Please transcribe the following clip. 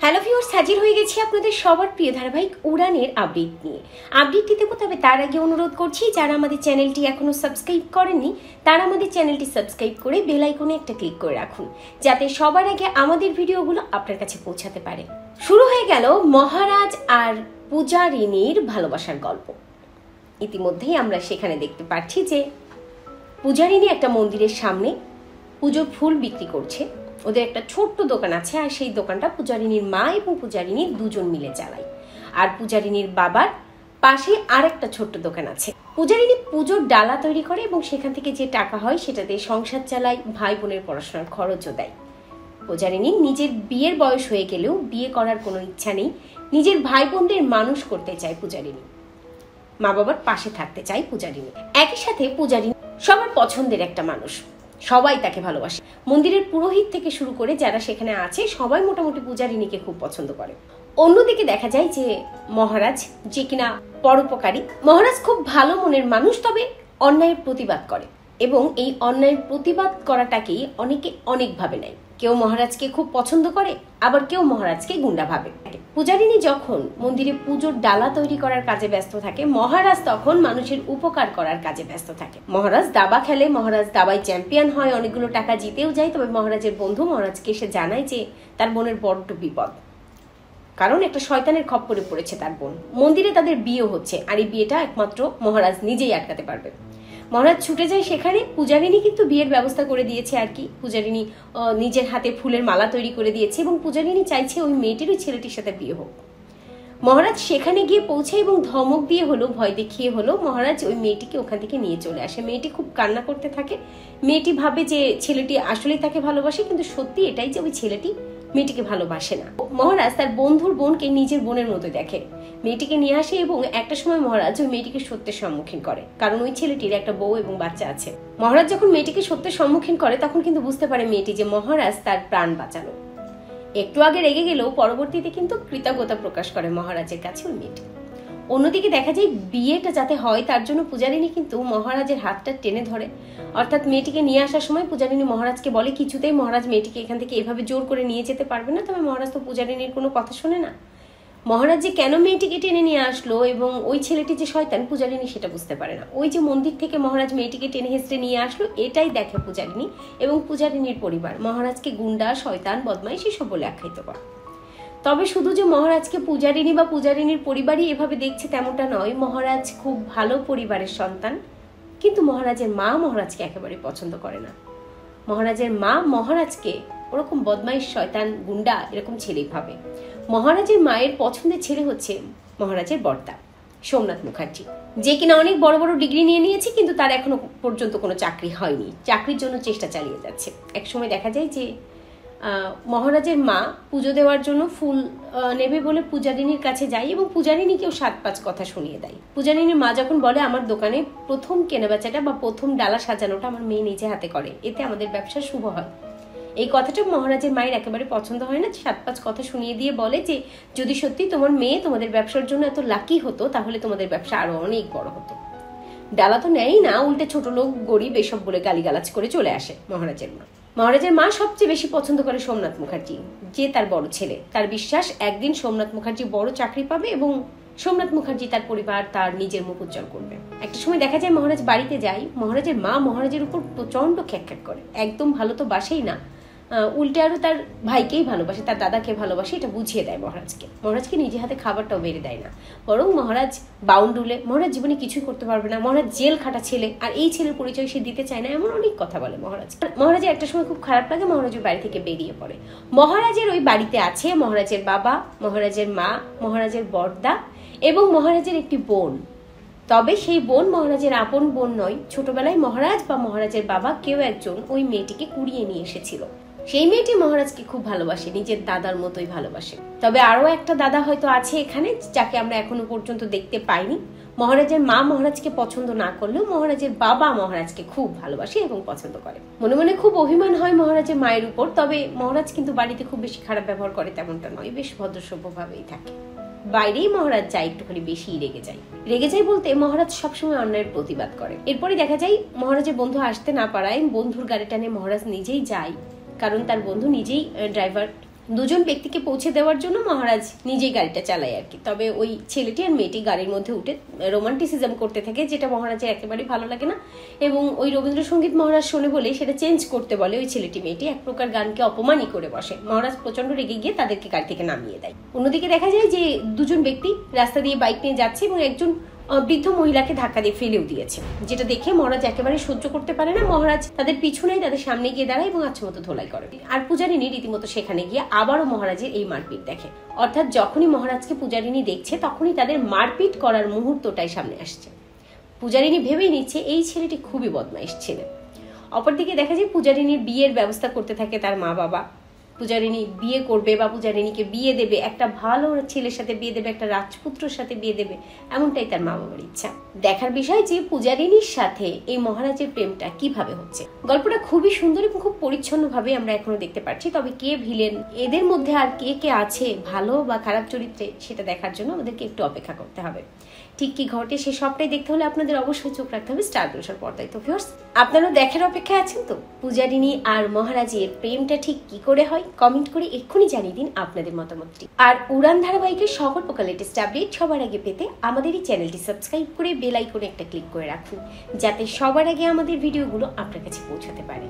Hello viewers, হাজির হয়ে গেছি আপনাদের সবার প্রিয় ধারাবাহিক উড়ানের আপডেট নিয়ে। আপডেটটি দেবো, তবে তার আগে অনুরোধ করছি যারা আমাদের চ্যানেলটি এখনো সাবস্ক্রাইব করেননি তারা আমাদের চ্যানেলটি সাবস্ক্রাইব করে বেল আইকনে একটা ক্লিক করে রাখুন, যাতে সবার আগে আমাদের ভিডিওগুলো আপনার কাছে পৌঁছাতে পারে। শুরু হয়ে গেল মহারাজ আর পূজারিনীর ভালোবাসার গল্প। ইতিমধ্যেই আমরা সেখানে দেখতে পাচ্ছি যে পূজারিনী একটা মন্দিরের সামনে পুজোর ফুল বিক্রি করছে। ওদের একটা ছোট্ট দোকান আছে, আর সেই দোকানটা পূজারিনীর মা এবং পূজারিনীর দুজন মিলে চালায়। আর পূজারিনীর বাবার পাশে আরেকটা ছোট্ট দোকান আছে। পূজারিনী পুজোর ডালা তৈরি করে এবং সেখান থেকে যে টাকা হয় সেটা দিয়ে সংসার চালায়, ভাই বোনের পড়াশোনার খরচও দেয়। পূজারিনী নিজের বিয়ের বয়স হয়ে গেলেও বিয়ে করার কোনো ইচ্ছা নেই। নিজের ভাই বোনদের মানুষ করতে চায় পূজারিনী, মা বাবার পাশে থাকতে চায় পূজারিনী। একই সাথে পূজারিনী সবার পছন্দের একটা মানুষ, সবাই তাকে ভালোবাসে। মন্দিরের পুরোহিত থেকে শুরু করে যারা সেখানে আছে সবাই মোটামুটি পূজারিনীকে খুব পছন্দ করে। অন্যদিকে দেখা যায় যে মহারাজ, যে কিনা পরোপকারী, মহারাজ খুব ভালো মনের মানুষ, তবে অন্যায়ের প্রতিবাদ করে এবং এই অন্যায়ের প্রতিবাদ করাটাকেই অনেকে অনেকভাবে নেয়। কেউ মহারাজকে খুব পছন্দ করে, আবার কেউ মহারাজকে গুন্ডা ভাবে। পূজারিনী যখন মন্দিরে পুজোর ডালা তৈরি করার কাজে ব্যস্ত থাকে, মহারাজ তখন মানুষের উপকার করার কাজে ব্যস্ত থাকে। মহারাজ দাবা খেলে, মহারাজ দাবায় চ্যাম্পিয়ন হয়, অনেকগুলো টাকা জিতেও যায়। তবে মহারাজের বন্ধু মহারাজকে এসে জানায় যে তার বোনের বড্ড বিপদ, কারণ একটা শয়তানের খপ্পরে পড়েছে তার বোন। মন্দিরে তাদের বিয়ে হচ্ছে, আর এই বিয়েটা একমাত্র মহারাজ নিজেই আটকাতে পারবে। মহারাজ ছুটে যায় সেখানে। পূজারিনী কিন্তু বিয়ের ব্যবস্থা করে দিয়েছে আর কি। পূজারিনী নিজের হাতে ফুলের মালা তৈরি করে দিয়েছে এবং পূজারিনী চাইছে ওই মেয়েটির ওই ছেলেটির সাথে বিয়ে হোক। মহারাজ সেখানে গিয়ে পৌঁছে এবং ধমক দিয়ে হলো, ভয় দেখিয়ে হলো, মহারাজ ওই মেয়েটিকে ওখান থেকে নিয়ে চলে আসে। মেয়েটি খুব কান্না করতে থাকে। মেয়েটি ভাবে যে ছেলেটি আসলেই তাকে ভালোবাসে, কিন্তু সত্যি এটাই যে ওই ছেলেটি মেয়েটিকে ভালোবাসে না। মহারাজ তার বন্ধুর বোনকে নিজের বোনের মতো দেখে, মেয়েটিকে নিয়ে আসে এবং একটা সময় মহারাজ ওই মেয়েটিকে সত্যের সম্মুখীন করে, কারণ ওই ছেলেটির একটা বউ এবং বাচ্চা আছে। মহারাজ যখন মেয়েটিকে সত্যের সম্মুখীন করে তখন কিন্তু বুঝতে পারে মেয়েটি যে মহারাজ তার প্রাণ বাঁচালো। একটু আগে রেগে গেলেও পরবর্তীতে কিন্তু কৃতজ্ঞতা প্রকাশ করে মহারাজের কাছে ওই মেয়েটি। অন্যদিকে দেখা যায় বিয়েটা যাতে হয় তার জন্য পূজারিনী কিন্তু মহারাজের হাতটা টেনে ধরে। অর্থাৎ মেয়েটিকে নিয়ে আসার সময় পূজারিনী মহারাজকে বলে কিছুতেই মহারাজ মেয়েটিকে এখান থেকে এভাবে জোর করে নিয়ে যেতে পারবে না। তবে মহারাজ তো পূজারিনীর কোনো কথা শোনে না। মহারাজ যে কেন মেয়েটিকে টেনে নিয়ে আসলো এবং ওই ছেলেটি যে শয়তান, পূজারিনী সেটা বুঝতে পারে না। ওই যে মন্দির থেকে মহারাজ মেয়েটিকে টেনে হেঁচড়ে নিয়ে আসলো, এটাই দেখে পূজারিনী এবং পূজারিনীর পরিবার। মহারাজকে গুন্ডা, শয়তান, বদমাইশ এসব বলে আখ্যায়িত করে। তবে শুধু যে মহারাজকে পূজারিনী বা পূজারিনীর পরিবারই এভাবে দেখছে তেমনটা নয়। মহারাজ খুব ভালো পরিবারের সন্তান, কিন্তু মহারাজের মা মহারাজকে একেবারে পছন্দ করে না। মহারাজের মা মহারাজকে ওরকম বদমাইশ, শয়তান, গুন্ডা এরকম ছেলেই ভাবে। মহারাজের মায়ের পছন্দের ছেলে হচ্ছে মহারাজের বর্তা সোমনাথ মুখার্জি, যে কিনা অনেক বড় বড় ডিগ্রি নিয়ে নিয়েছে, কিন্তু তার এখনো পর্যন্ত কোনো চাকরি হয়নি। চাকরির জন্য চেষ্টা চালিয়ে যাচ্ছে। এক সময় দেখা যায় যে মহারাজের মা পুজো দেওয়ার জন্য ফুল নেবে বলে পূজারিনীর কাছে যায় এবং পূজারিনীকেও 7-5 কথা শুনিয়ে দেয়। পূজারিনীর মা যখন বলে আমার দোকানে প্রথম কেনাবেচাটা বা প্রথম ডালা সাজানোটা আমার মেয়ে নিজে হাতে করে, এতে আমাদের ব্যবসা শুভ হয়। এই কথাটা মহারাজের মায়ের একেবারে পছন্দ হয় না। 7-5 কথা শুনিয়ে দিয়ে বলে যে যদি সত্যি তোমার মেয়ে তোমাদের ব্যবসার জন্য এত লাকি হতো তাহলে তোমাদের ব্যবসা আরো অনেক বড় হতো। ডালা তো নেয়ই না, উল্টে ছোট লোক, গরিব এসব বলে গালিগালাজ করে চলে আসে মহারাজের মা। মহারাজের মা সবচেয়ে বেশি পছন্দ করে সোমনাথ মুখার্জি, যে তার বড় ছেলে। তার বিশ্বাস একদিন সোমনাথ মুখার্জি বড় চাকরি পাবে এবং সোমনাথ মুখার্জি তার পরিবার, তার নিজের মুখ উজ্জ্বল করবে। একটা সময় দেখা যায় মহারাজ বাড়িতে যায়, মহারাজের মা মহারাজের উপর প্রচন্ড খ্যাক করে। একদম ভালো তো বাসেই না, উল্টে আরো তার ভাইকেই ভালোবাসে, তার দাদাকে ভালোবাসে, এটা বুঝিয়ে দেয় মহারাজকে। মহারাজকে নিজে হাতে খাবারটাও বেড়ে দেয় না, বরং মহারাজ বাউন্ডুলে, মহারাজ জীবনে কিছুই করতে পারবে না, মহারাজ জেল খাটা ছেলে, আর এই ছেলের পরিচয় সে দিতে চায় না, এমন অনেক কথা বলে মহারাজ। মহারাজের একটা সময় খুব খারাপ লাগে, মহারাজের বাড়ি থেকে বেরিয়ে পড়ে। মহারাজের ওই বাড়িতে আছে মহারাজের বাবা, মহারাজের মা, মহারাজের বড়দা এবং মহারাজের একটি বোন। তবে সেই বোন মহারাজের আপন বোন নয়। ছোটবেলায় মহারাজ বা মহারাজের বাবা কেউ একজন ওই মেয়েটিকে কুড়িয়ে নিয়ে এসেছিল। সেই মেয়েটি মহারাজকে খুব ভালোবাসে, নিজের দাদার মতোই ভালোবাসে। তবে আরো একটা দাদা হয়তো আছে এখানে, যাকে আমরা এখনো পর্যন্ত দেখতে পাইনি। মহারাজের মা মহারাজকে পছন্দ না করলেও মহারাজের বাবা মহারাজকে খুব ভালোবাসে এবং পছন্দ করে। মনে মনে খুব অভিমান হয় মহারাজের মায়ের উপর। তবে মহারাজ কিন্তু বাড়িতে খুব বেশি খারাপ ব্যবহার করে তেমনটা নয়, বেশ ভদ্রসভ্য ভাবেই থাকে। বাইরেই মহারাজ যায় একটুখানি বেশি রেগে যায় বলতে মহারাজ সবসময় অন্যায়ের প্রতিবাদ করে। এরপরে দেখা যায় মহারাজের বন্ধু আসতে না পারায় বন্ধুর গাড়িটা নিয়ে মহারাজ নিজেই যায়, কারণ তার বন্ধু নিজেই ড্রাইভার দুজন ব্যক্তিকে পৌঁছে দেওয়ার জন্য মহারাজ নিজেই গাড়িটা চালায় আর কি। তবে ওই ছেলেটি আর মেয়েটি গাড়ির মধ্যে উঠে রোমান্টিসিজম করতে থাকে, যেটা মহারাজের একেবারেই ভালো লাগে না। এবং ওই রবীন্দ্রসঙ্গীত মহারাজ শোনে বলে সেটা চেঞ্জ করতে বলে ওই ছেলেটি মেয়েটি, এক প্রকার গানকে অপমানই করে বসে। মহারাজ প্রচন্ড রেগে গিয়ে তাদেরকে গাড়ি থেকে নামিয়ে দেয়। অন্যদিকে দেখা যায় যে দুজন ব্যক্তি রাস্তা দিয়ে বাইক নিয়ে যাচ্ছে এবং একজন বৃদ্ধ মহিলাকে ধাক্কা দিয়ে ফেলেও দিয়েছে, যেটা দেখে মহারাজ একেবারে সহ্য করতে পারে না। মহারাজ তাদের পিছনেই তাদের সামনে গিয়ে দাঁড়ায় এবং আচ্ছামতো ধোলাই করে। আর পূজারিনী রীতিমতো সেখানে গিয়ে আবারও মহারাজের এই মারপিট দেখে। অর্থাৎ যখনই মহারাজকে পূজারিনী দেখছে তখনই তাদের মারপিট করার মুহূর্তটাই সামনে আসছে। পূজারিনী ভেবেই নিচ্ছে এই ছেলেটি খুবই বদমাইশ ছেলে। অপরদিকে দেখা যায় পূজারিনীর বিয়ের ব্যবস্থা করতে থাকে তার মা বাবা। পূজারিনী বিয়ে করবে বা পূজারিনীকে বিয়ে দেবে, একটা ভালো ছেলের সাথে বিয়ে দেবে, একটা রাজপুত্রের সাথে বিয়ে দেবে, এমনটাই তার মা বাবার ইচ্ছা। দেখার বিষয় যে পূজারিনীর সাথে এই মহারাজের প্রেমটা কিভাবে হচ্ছে। গল্পটা খুবই সুন্দর এবং খুব পরিচ্ছন্ন ভাবে আমরা এখনো দেখতে পাচ্ছি। তবে কে ভিলেন, এদের মধ্যে আর কে কে আছে ভালো বা খারাপ চরিত্রে, সেটা দেখার জন্য আমাদেরকে একটু অপেক্ষা করতে হবে। ঠিক কি ঘটে সে সবটাই দেখতে হলে আপনাদের অবশ্যই চোখ রাখতে হবে স্টার জলসার পর্দায়। তো ভিউয়ার্স, আপনারা দেখার অপেক্ষায় আছেন তো পূজারিনী আর মহারাজের প্রেমটা ঠিক কি করে হয়? কমেন্ট করে এক্ষুনি জানিয়ে দিন আপনাদের মতামতটি। আর উড়ান ধারাবাহিকের সকল প্রকার লেটেস্ট আপডেট সবার আগে পেতে আমাদের এই চ্যানেলটি সাবস্ক্রাইব করে বেল আইকনে একটা ক্লিক করে রাখুন, যাতে সবার আগে আমাদের ভিডিওগুলো আপনার কাছে পৌঁছাতে পারে।